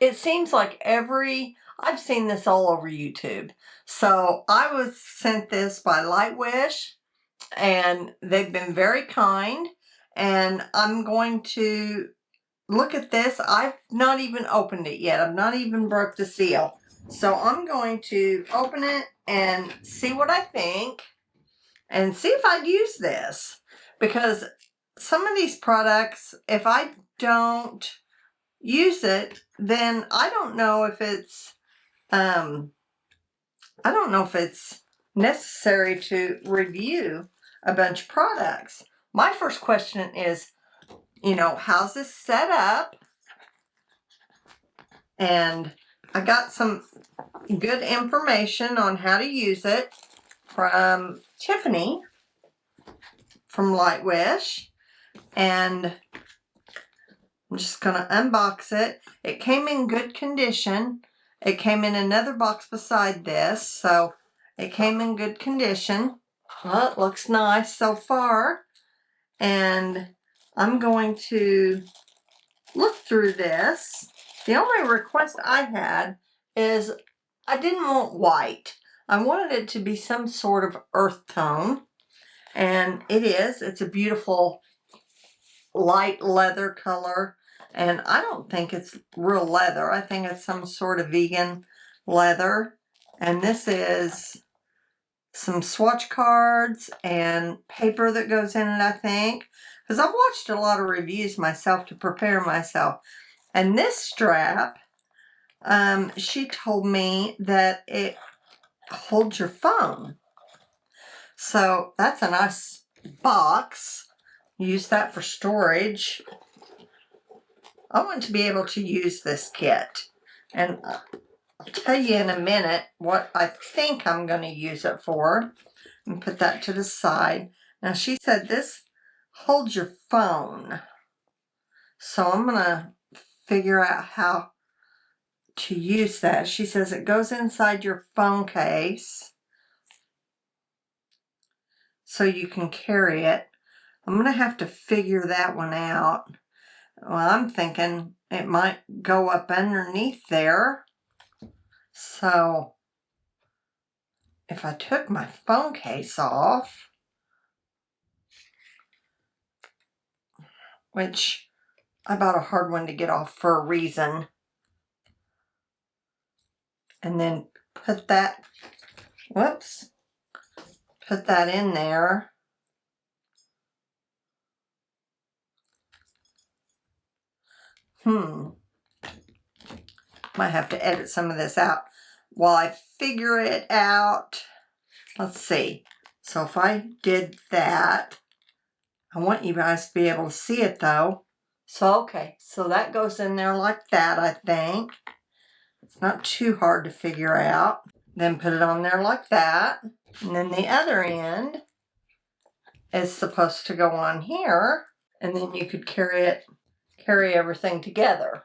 it seems like I've seen this all over YouTube. So I was sent this by Lightwish, and they've been very kind, and I'm going to look at this. I've not even opened it yet. I've not even broke the seal. So I'm going to open it and see what I think and see if I'd use this, because some of these products, if I don't use it, then I don't know if it's necessary to review a bunch of products. My first question is, how's this set up? And I got some good information on how to use it from Tiffany from Lightwish, and I'm just going to unbox it. It came in good condition. It came in another box beside this, so it came in good condition. Well, it looks nice so far, and I'm going to look through this. The only request I had is I didn't want white. I wanted it to be some sort of earth tone, and it is. It's a beautiful light leather color, and I don't think it's real leather. I think it's some sort of vegan leather. And this is some swatch cards and paper that goes in it, I think, because I've watched a lot of reviews myself to prepare myself. And this strap, she told me that it holds your phone. So that's a nice box. Use that for storage. I want to be able to use this kit, and I'll tell you in a minute what I think I'm going to use it for, and put that to the side. Now, she said this holds your phone, so I'm going to figure out how to use that. She says it goes inside your phone case so you can carry it. I'm going to have to figure that one out. Well, I'm thinking it might go up underneath there. So if I took my phone case off, which I bought a hard one to get off for a reason, and then put that in there. Might have to edit some of this out while I figure it out. Let's see. So if I did that, I want you guys to be able to see it though. So, okay, so that goes in there like that, I think. It's not too hard to figure out. Then put it on there like that. And then the other end is supposed to go on here. And then you could carry everything together.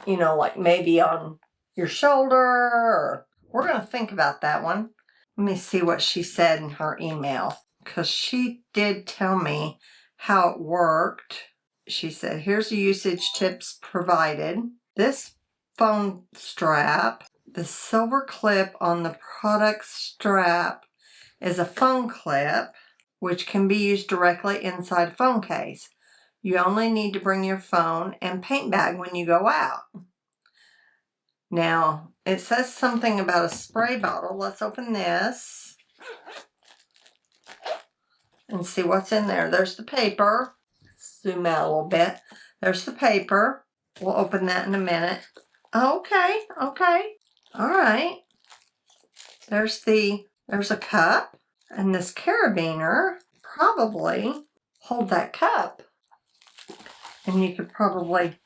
Like maybe on your shoulder. Or we're going to think about that one. Let me see what she said in her email, because she did tell me how it worked. She said, here's the usage tips provided. This phone strap, the silver clip on the product strap is a phone clip, which can be used directly inside a phone case. You only need to bring your phone and paint bag when you go out. Now, it says something about a spray bottle. Let's open this and see what's in there. There's the paper. Zoom out a little bit. There's the paper. We'll open that in a minute. Okay. All right. There's a cup, and this carabiner probably hold that cup. And you could probably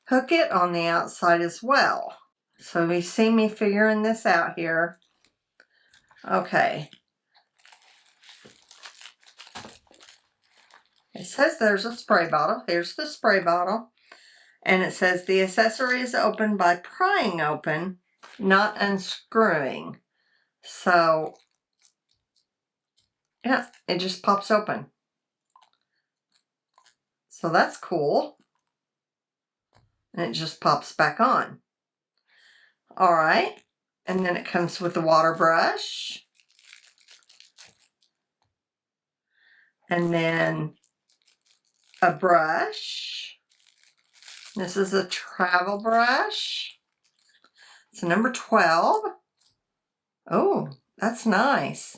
hook it on the outside as well. So you see me figuring this out here. Okay. It says there's a spray bottle. Here's the spray bottle. And it says the accessory is opened by prying open, not unscrewing. So, yeah, it just pops open. So that's cool. and it just pops back on. All right, and then it comes with the water brush, and then a brush. This is a travel brush. It's a number 12. Oh, that's nice.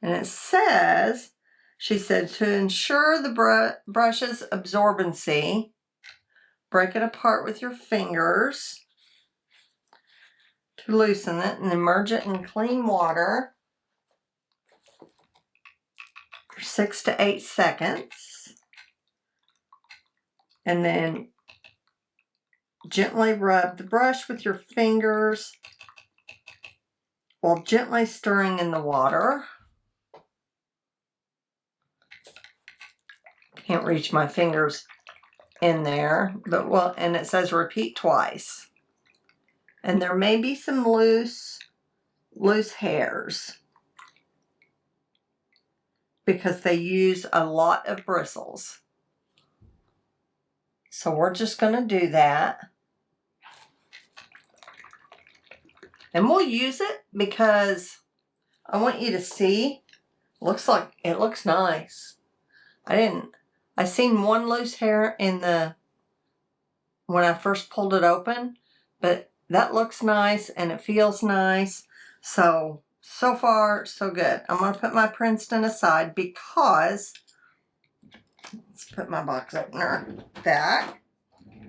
And it says, she said, to ensure the brush's absorbency, break it apart with your fingers to loosen it and immerse it in clean water for 6 to 8 seconds. And then gently rub the brush with your fingers while gently stirring in the water. Can't reach my fingers in there, but well, and it says repeat twice. And there may be some loose hairs because they use a lot of bristles. So we're just going to do that. And we'll use it because I want you to see. It looks nice. I seen one loose hair when I first pulled it open, but that looks nice and it feels nice. So far, so good. I'm going to put my Princeton aside because, let's put my box opener back,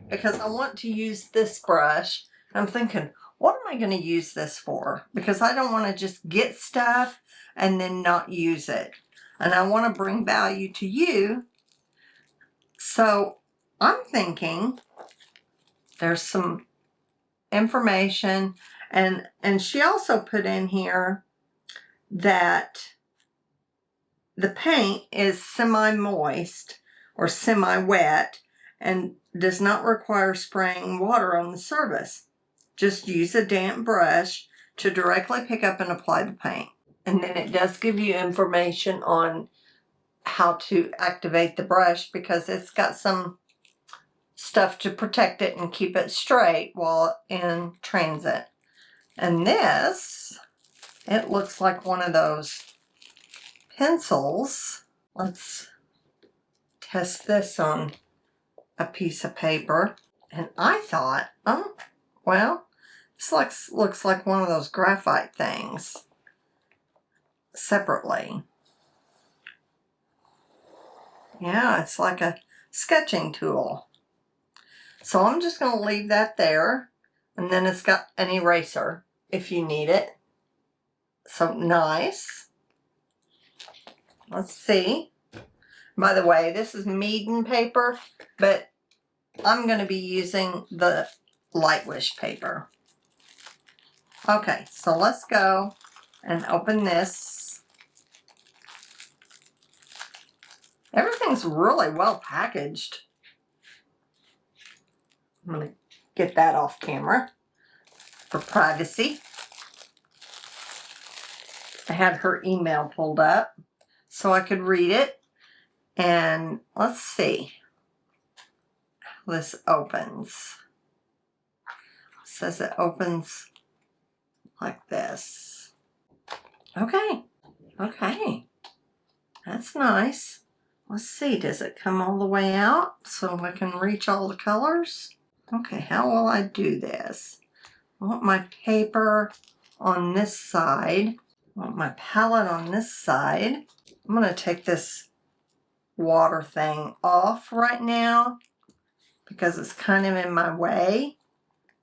because I want to use this brush. I'm thinking, what am I going to use this for? Because I don't want to just get stuff and then not use it. And I want to bring value to you. So I'm thinking there's some information, and she also put in here that the paint is semi-moist or semi-wet and does not require spraying water on the surface. Just use a damp brush to directly pick up and apply the paint. And then it does give you information on how to activate the brush because it's got some stuff to protect it and keep it straight while in transit. And this, it looks like one of those pencils. Let's test this on a piece of paper. And I thought, oh, well, this looks like one of those graphite things separately. Yeah, it's like a sketching tool. So I'm just going to leave that there. And then it's got an eraser if you need it. So nice. Let's see. By the way, this is Meeden paper, but I'm going to be using the Lightwish paper. Okay, so let's go and open this. Everything's really well packaged. I'm going to get that off camera for privacy. I had her email pulled up so I could read it. And let's see how this opens. It says it opens like this. Okay. That's nice. Let's see, does it come all the way out so I can reach all the colors? Okay, how will I do this? I want my paper on this side. I want my palette on this side. I'm going to take this water thing off right now because it's kind of in my way.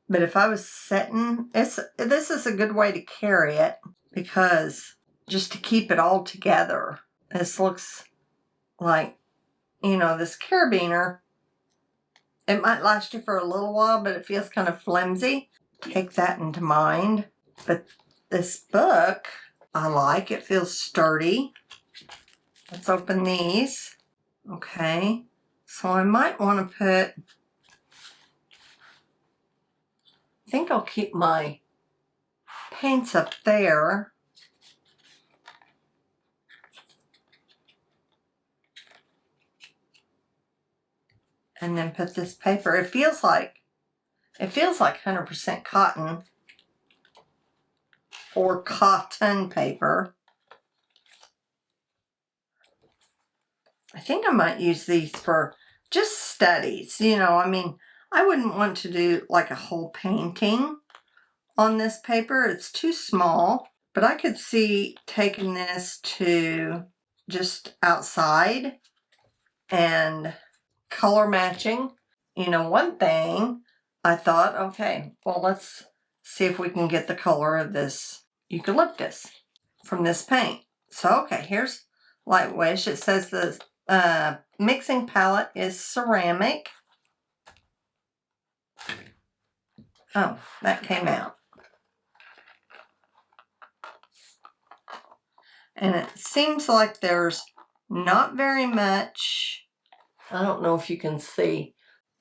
But if I was setting, this is a good way to carry it because just to keep it all together. This looks like, you know, this carabiner, it might last you for a little while, but it feels kind of flimsy. Take that into mind. But this book, I like. It feels sturdy. Let's open these. Okay. So I might want to put, I think I'll keep my paints up there. And then put this paper. It feels like It feels like 100% cotton or cotton paper. I think I might use these for just studies. You know, I mean, I wouldn't want to do like a whole painting on this paper. It's too small, but I could see taking this to just outside and color matching. You know, one thing I thought, okay, well, let's see if we can get the color of this eucalyptus from this paint. So, okay, here's Lightwish. It says the mixing palette is ceramic. Oh, that came out. And it seems like there's not very much. I don't know if you can see.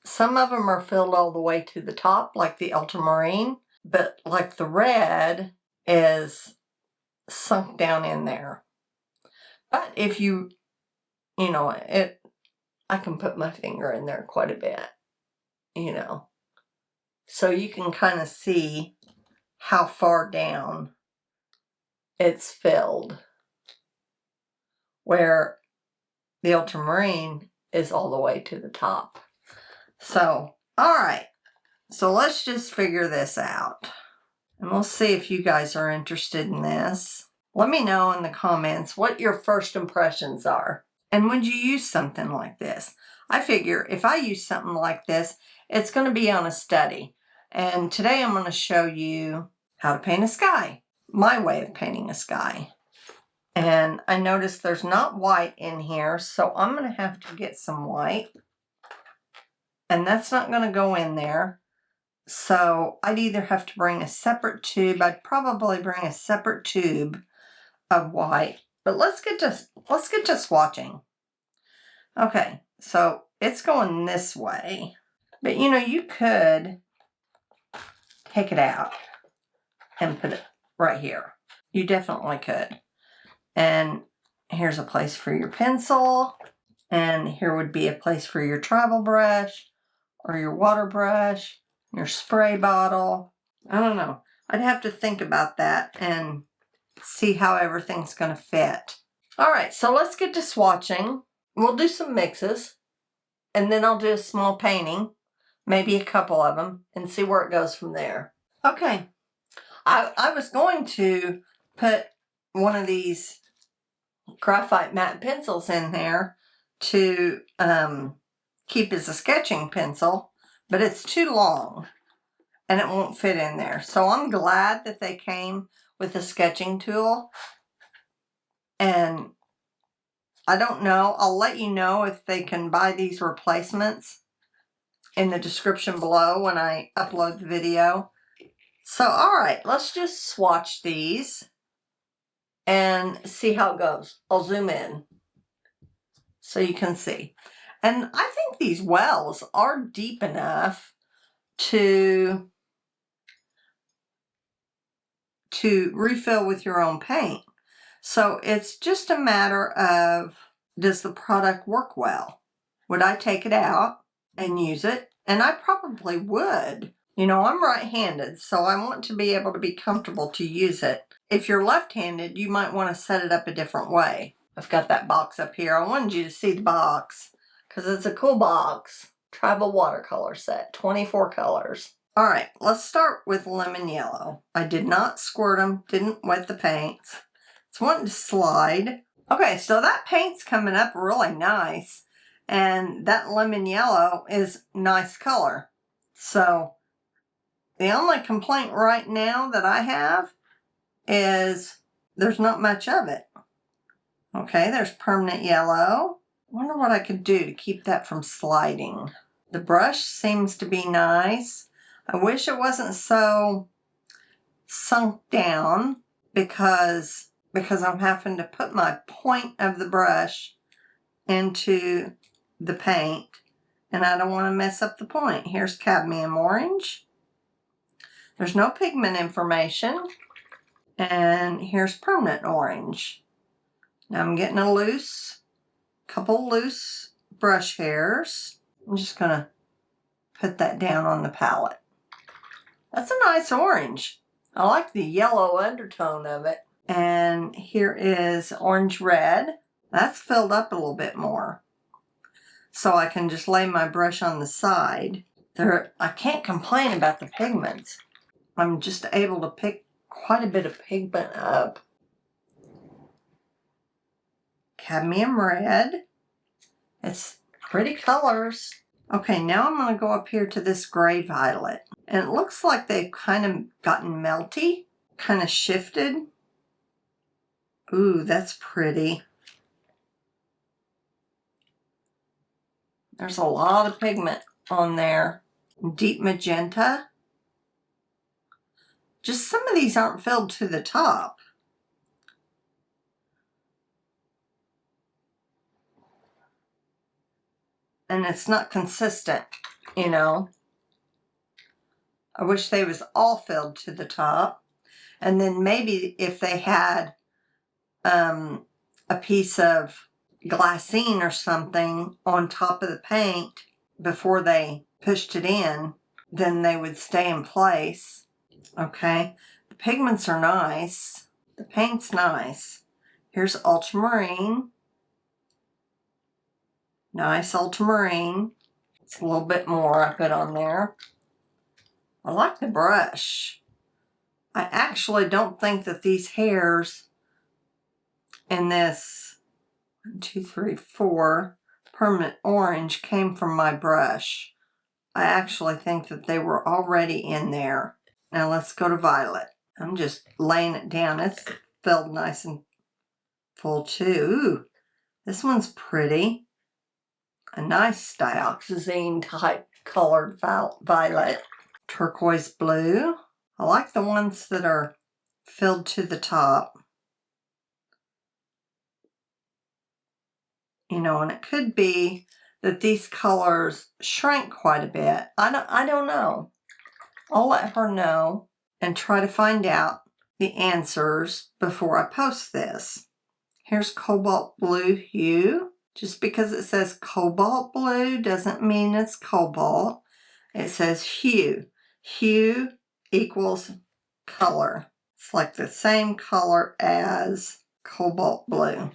Some of them are filled all the way to the top, like the ultramarine, but like the red is sunk down in there. But if you know, I can put my finger in there quite a bit, you know. So you can kind of see how far down it's filled, where the ultramarine is all the way to the top. So, all right. So let's just figure this out. And we'll see if you guys are interested in this. Let me know in the comments what your first impressions are. And would you use something like this? I figure if I use something like this, it's going to be on a study. And today I'm going to show you how to paint a sky. My way of painting a sky. And I noticed there's not white in here, so I'm going to have to get some white. And that's not going to go in there. So I'd either have to bring a separate tube. I'd probably bring a separate tube of white. But let's get to swatching. Okay, so it's going this way. But you know, you could take it out and put it right here. You definitely could. And here's a place for your pencil. And here would be a place for your travel brush or your water brush, your spray bottle. I don't know. I'd have to think about that and see how everything's going to fit. All right, so let's get to swatching. We'll do some mixes, and then I'll do a small painting, maybe a couple of them, and see where it goes from there. Okay, I was going to put one of these graphite matte pencils in there to keep as a sketching pencil, but it's too long and it won't fit in there. So I'm glad that they came with a sketching tool. And I don't know, I'll let you know if they can buy these replacements in the description below when I upload the video. So all right, let's just swatch these and see how it goes. I'll zoom in so you can see. And I think these wells are deep enough to refill with your own paint. So it's just a matter of, does the product work well? Would I take it out and use it? And I probably would. You know, I'm right-handed, so I want to be able to be comfortable to use it. If you're left-handed, you might want to set it up a different way. I've got that box up here. I wanted you to see the box because it's a cool box. Travel watercolor set, 24 colors. All right, let's start with lemon yellow. I did not squirt them, didn't wet the paints. It's wanting to slide. Okay, so that paint's coming up really nice. And that lemon yellow is nice color. So the only complaint right now that I have is there's not much of it. Okay, there's permanent yellow. I wonder what I could do to keep that from sliding. The brush seems to be nice. I wish it wasn't so sunk down because I'm having to put my point of the brush into the paint and I don't want to mess up the point. Here's cadmium orange. There's no pigment information. And here's permanent orange. Now I'm getting a couple loose brush hairs. I'm just going to put that down on the palette. That's a nice orange. I like the yellow undertone of it. And here is orange red. That's filled up a little bit more. So I can just lay my brush on the side. I can't complain about the pigments. I'm just able to pick quite a bit of pigment up. Cadmium red. It's pretty colors. Okay, now I'm going to go up here to this gray violet. And it looks like they've kind of gotten melty, kind of shifted. Ooh, that's pretty. There's a lot of pigment on there. Deep magenta. Just some of these aren't filled to the top. And it's not consistent, you know. I wish they was all filled to the top. And then maybe if they had a piece of glassine or something on top of the paint before they pushed it in, then they would stay in place. Okay, the pigments are nice. The paint's nice. Here's ultramarine. Nice ultramarine. It's a little bit more I put on there. I like the brush. I actually don't think that these hairs in this 1, 2, 3, 4 permanent orange came from my brush. I actually think that they were already in there. Now let's go to violet. I'm just laying it down. It's filled nice and full too. Ooh, this one's pretty. A nice dioxazine type colored violet. Turquoise blue. I like the ones that are filled to the top. You know, and it could be that these colors shrank quite a bit. I don't know. I'll let her know and try to find out the answers before I post this. Here's cobalt blue hue. Just because it says cobalt blue doesn't mean it's cobalt. It says hue. Hue equals color. It's like the same color as cobalt blue.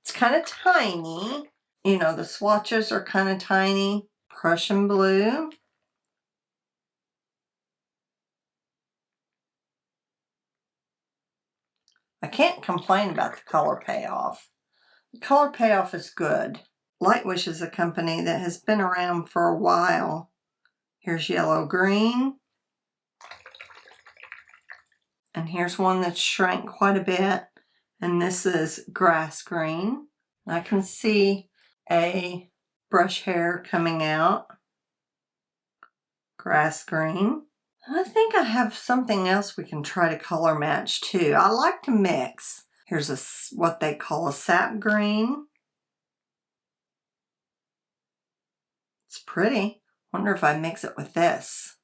It's kind of tiny. You know, the swatches are kind of tiny. Prussian blue. I can't complain about the color payoff. The color payoff is good. Lightwish is a company that has been around for a while. Here's yellow green. And here's one that's shrank quite a bit. And this is grass green. I can see a brush hair coming out. Grass green. I think I have something else we can try to color match too. I like to mix. Here's what they call a sap green. It's pretty. Wonder if I mix it with this.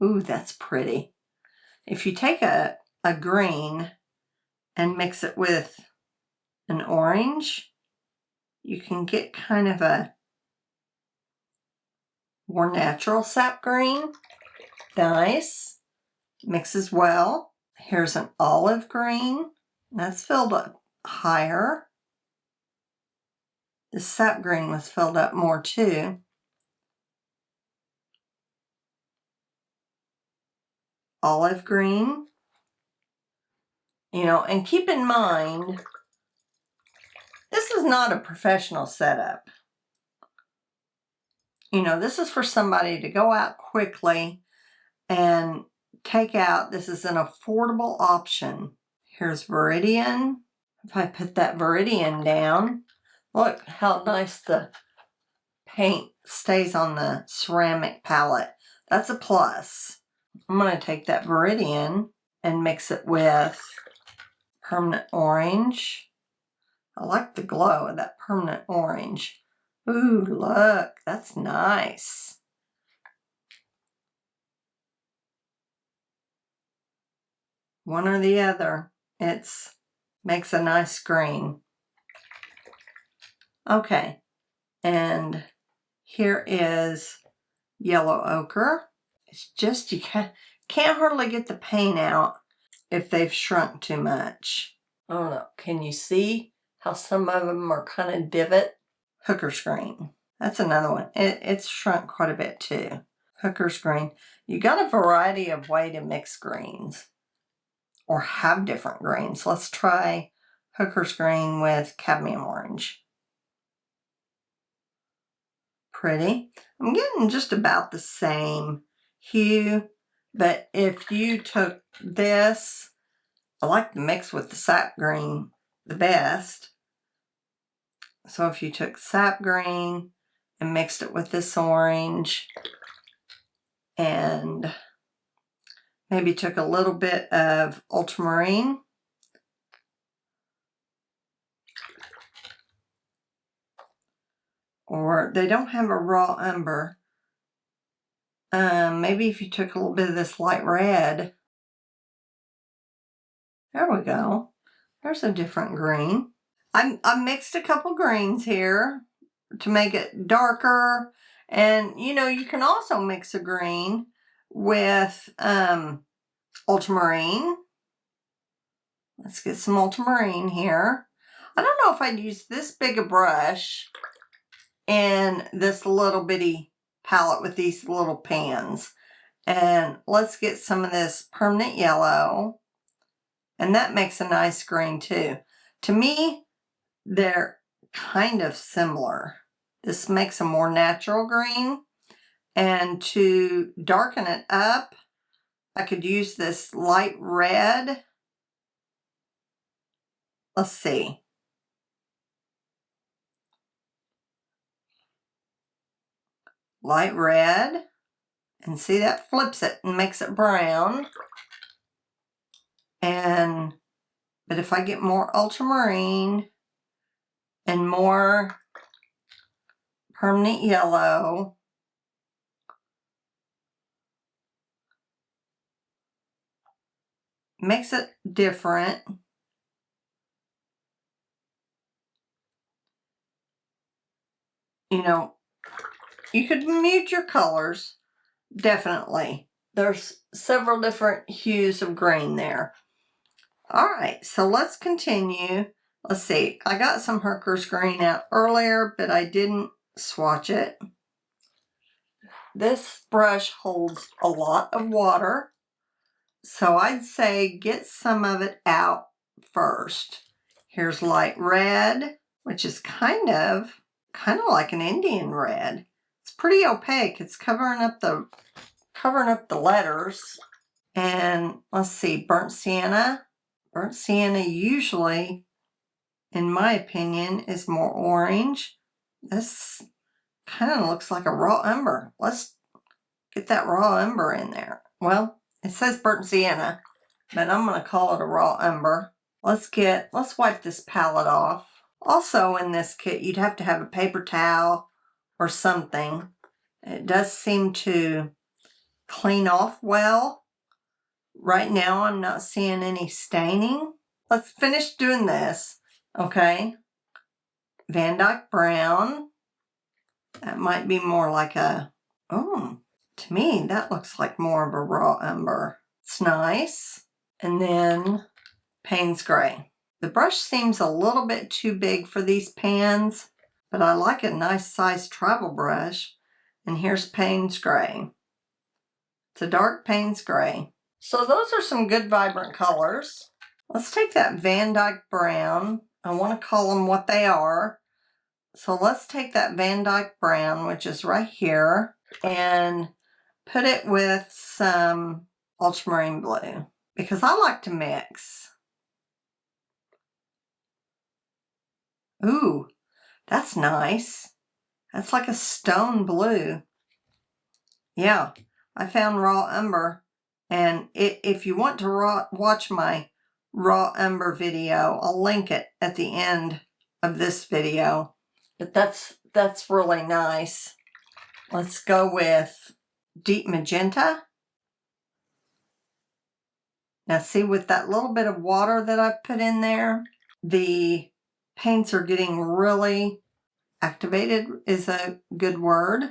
Ooh, that's pretty. If you take a green and mix it with an orange, you can get kind of a more natural sap green. Nice. Mixes well. Here's an olive green. That's filled up higher. The sap green was filled up more too. Olive green. You know, and keep in mind, this is not a professional setup. You know, this is for somebody to go out quickly and take out. This is an affordable option. Here's Viridian. If I put that Viridian down, look how nice the paint stays on the ceramic palette. That's a plus. I'm going to take that Viridian and mix it with permanent orange. I like the glow of that permanent orange. Ooh, look, that's nice. One or the other. It's makes a nice green. Okay, and here is yellow ochre. It's just you can't hardly get the paint out if they've shrunk too much. I don't know. Can you see how some of them are kind of divot? Hooker's green. That's another one. It's shrunk quite a bit too. Hooker's green. You got a variety of way to mix greens or have different greens. Let's try Hooker's green with cadmium orange. Pretty. I'm getting just about the same hue, but if you took this, I like the mix with the sap green the best. So if you took sap green and mixed it with this orange and maybe took a little bit of ultramarine, or they don't have a raw umber. Maybe if you took a little bit of this light red. There we go. There's a different green. I mixed a couple greens here to make it darker. And, you know, you can also mix a green with ultramarine. Let's get some ultramarine here. I don't know if I'd use this big a brush in this little bitty palette with these little pans. And let's get some of this permanent yellow. And that makes a nice green too. To me, they're kind of similar. This makes a more natural green. And to darken it up, I could use this light red. Let's see. Light red. And see, that flips it and makes it brown. But if I get more ultramarine and more permanent yellow, makes it different. You know, you could mute your colors, definitely. There's several different hues of green there. All right, so let's continue. Let's see, I got some Hooker's green out earlier, but I didn't swatch it. This brush holds a lot of water, so I'd say get some of it out first. Here's light red, which is kind of like an Indian red. It's pretty opaque. It's covering up the letters. And let's see, burnt sienna. Burnt sienna usually, in my opinion, is more orange. This kind of looks like a raw umber. Let's get that raw umber in there. Well, it says burnt sienna, but I'm going to call it a raw umber. Let's wipe this palette off. Also in this kit, you'd have to have a paper towel or something. It does seem to clean off well. Right now, I'm not seeing any staining. Let's finish doing this, okay? Van Dyke Brown. That might be more like a, to me, that looks like more of a raw umber. It's nice. And then Payne's Gray. The brush seems a little bit too big for these pans, but I like a nice sized travel brush. And here's Payne's Gray. It's a dark Payne's Gray. So those are some good vibrant colors. Let's take that Van Dyke Brown. I want to call them what they are. So let's take that Van Dyke Brown, which is right here, and put it with some ultramarine blue, because I like to mix. Ooh, that's nice. That's like a stone blue. Yeah, I found raw umber. And if you want to watch my raw umber video, I'll link it at the end of this video. But that's really nice. Let's go with deep magenta. Now see, with that little bit of water that I've put in there, the paints are getting really activated, is a good word.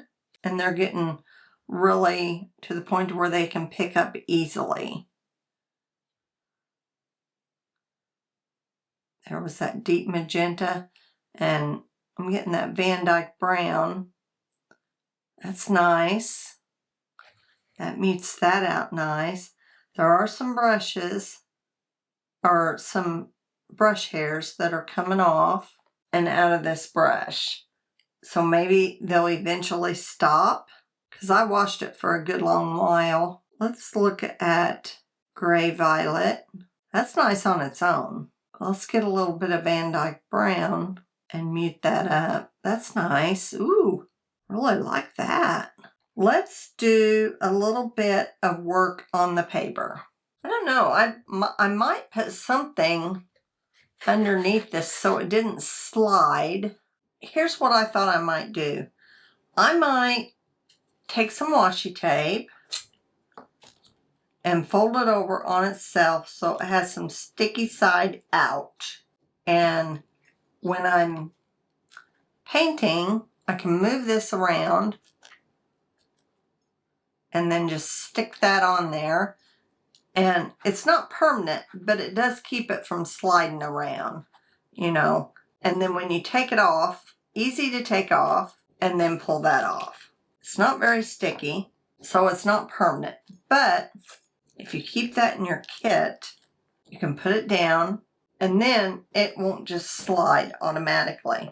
And they're getting really to the point where they can pick up easily. There was that deep magenta, and I'm getting that Van Dyke brown. That's nice. That meets that out nice. There are some brushes, or some brush hairs that are coming off and out of this brush. So maybe they'll eventually stop, because I washed it for a good long while. Let's look at Gray Violet. That's nice on its own. Let's get a little bit of Van Dyke brown and mute that up. That's nice. Ooh, really like that. Let's do a little bit of work on the paper. I don't know, I might put something underneath this so it didn't slide. Here's what I thought I might do. I might take some washi tape and fold it over on itself so it has some sticky side out. And when I'm painting, I can move this around and then just stick that on there. And it's not permanent, but it does keep it from sliding around, you know. And then when you take it off, easy to take off, and then pull that off. It's not very sticky, so it's not permanent. But if you keep that in your kit, you can put it down, and then it won't just slide automatically.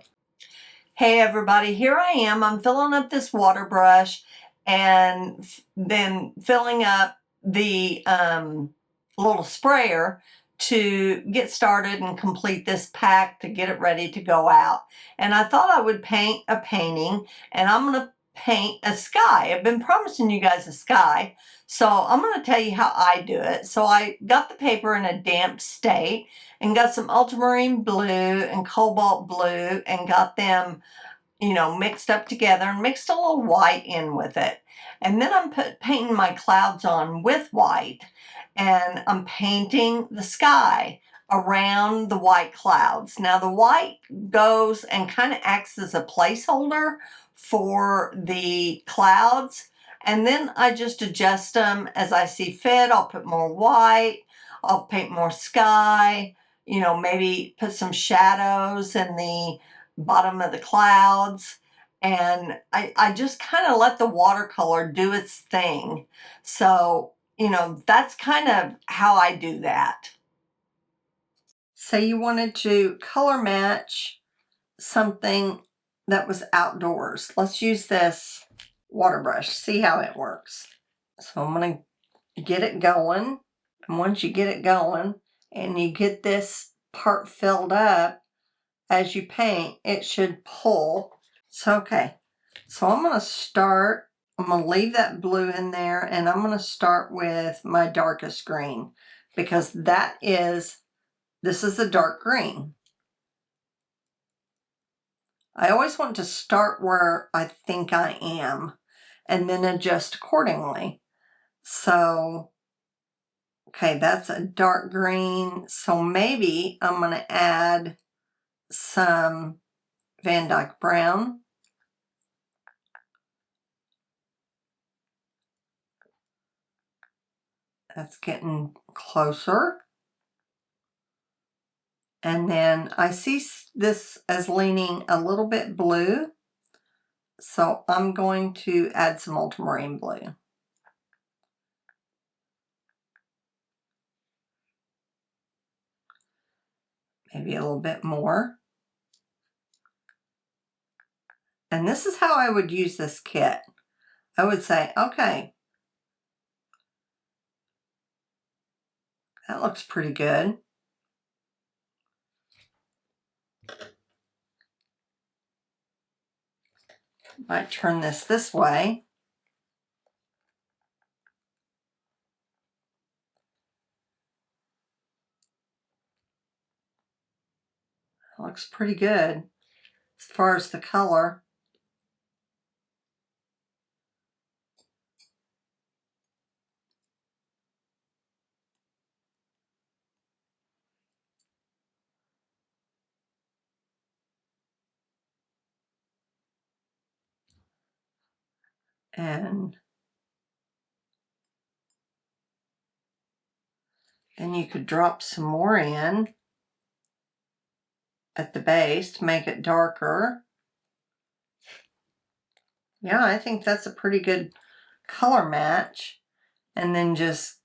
Hey everybody, here I am. I'm filling up this water brush and then filling up the little sprayer to get started and complete this pack to get it ready to go out. And I thought I would paint a painting, and I'm going to paint a sky. I've been promising you guys a sky, so I'm going to tell you how I do it. So I got the paper in a damp state and got some ultramarine blue and cobalt blue and got them, you know, mixed up together and mixed a little white in with it. And then I'm painting my clouds on with white, and I'm painting the sky around the white clouds. Now the white goes and kind of acts as a placeholder for the clouds, and then I just adjust them as I see fit. I'll put more white, I'll paint more sky, you know, maybe put some shadows in the bottom of the clouds, and I just kind of let the watercolor do its thing. So, you know, that's kind of how I do that. Say you wanted to color match something that was outdoors. Let's use this water brush, see how it works. So I'm going to get it going, and once you get it going and you get this part filled up, as you paint, it should pull. So, okay, so I'm going to start, I'm going to leave that blue in there, and I'm going to start with my darkest green, because this is a dark green. I always want to start where I think I am and then adjust accordingly. So, okay, that's a dark green, so maybe I'm going to add some Van Dyke brown. That's getting closer. And then I see this as leaning a little bit blue, so I'm going to add some ultramarine blue. Maybe a little bit more. And this is how I would use this kit. I would say, okay, that looks pretty good. Might turn this way. That looks pretty good as far as the color. And Then you could drop some more in at the base to make it darker. Yeah, I think that's a pretty good color match. And then just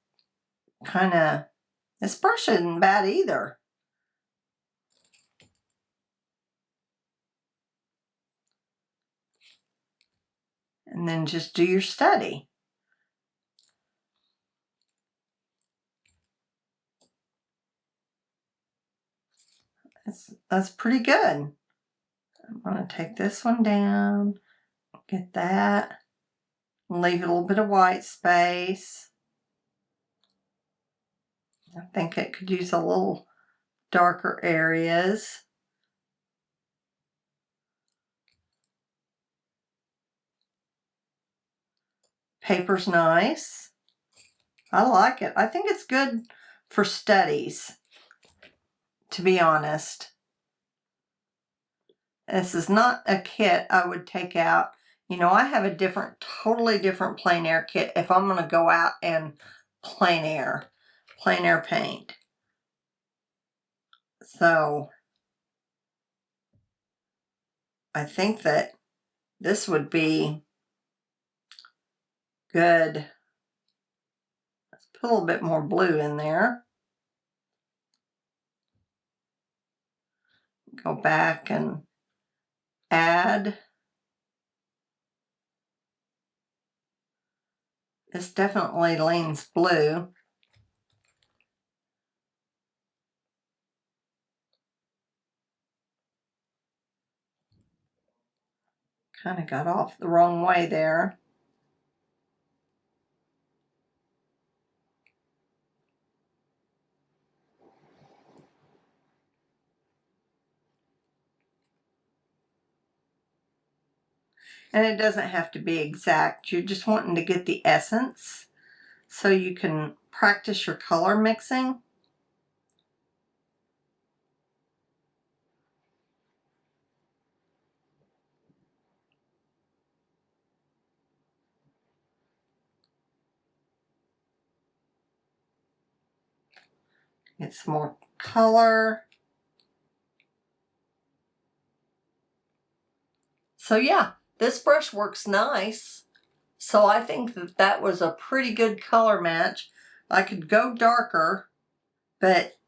kind of, this brush isn't bad either. And then just do your study. That's pretty good. I'm going to take this one down, get that, leave a little bit of white space. I think it could use a little darker areas. Paper's nice. I like it. I think it's good for studies, to be honest. This is not a kit I would take out. You know, I have a totally different plein air kit if I'm going to go out and plein air paint. So I think that this would be good. Let's put a little bit more blue in there. Go back and add. This definitely leans blue. Kind of got off the wrong way there. And it doesn't have to be exact. You're just wanting to get the essence so you can practice your color mixing. Get some more color. So yeah, this brush works nice. So I think that that was a pretty good color match. I could go darker, but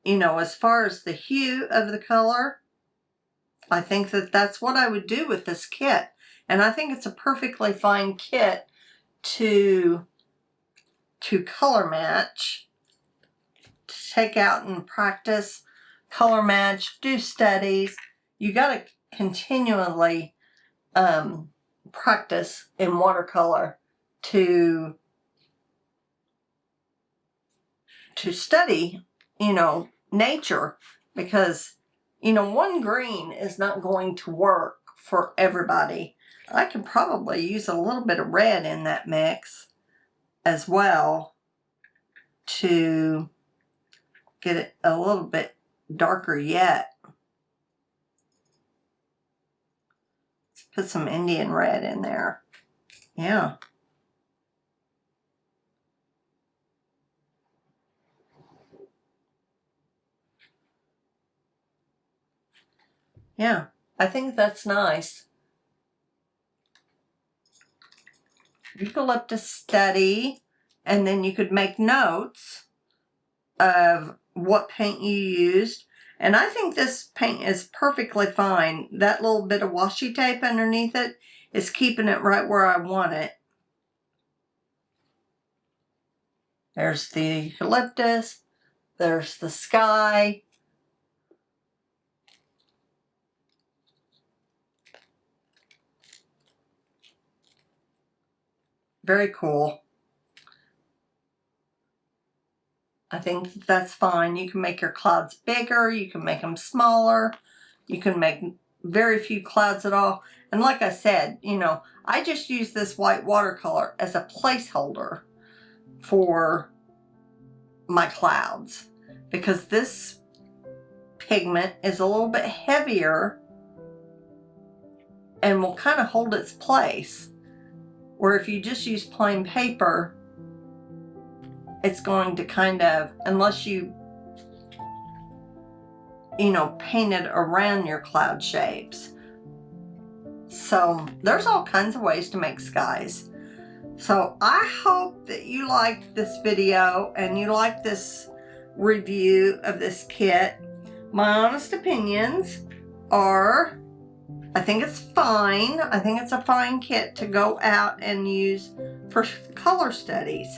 you know, as far as the hue of the color, I think that that's what I would do with this kit. And I think it's a perfectly fine kit to color match, to take out and practice, color match, do studies. You got to continually practice in watercolor to study, you know, nature, because, you know, one green is not going to work for everybody. I could probably use a little bit of red in that mix as well to get it a little bit darker yet. Let's put some Indian red in there. Yeah. Yeah, I think that's nice. Eucalyptus study, and then you could make notes of what paint you used. And I think this paint is perfectly fine. That little bit of washi tape underneath it is keeping it right where I want it. There's the eucalyptus. There's the sky. Very cool. I think that's fine. You can make your clouds bigger. You can make them smaller. You can make very few clouds at all. And like I said, you know, I just use this white watercolor as a placeholder for my clouds, because this pigment is a little bit heavier and will kind of hold its place, where if you just use plain paper, it's going to kind of, unless you know, paint it around your cloud shapes. So there's all kinds of ways to make skies. So I hope that you liked this video and you liked this review of this kit. My honest opinions are, I think it's fine. I think it's a fine kit to go out and use for color studies.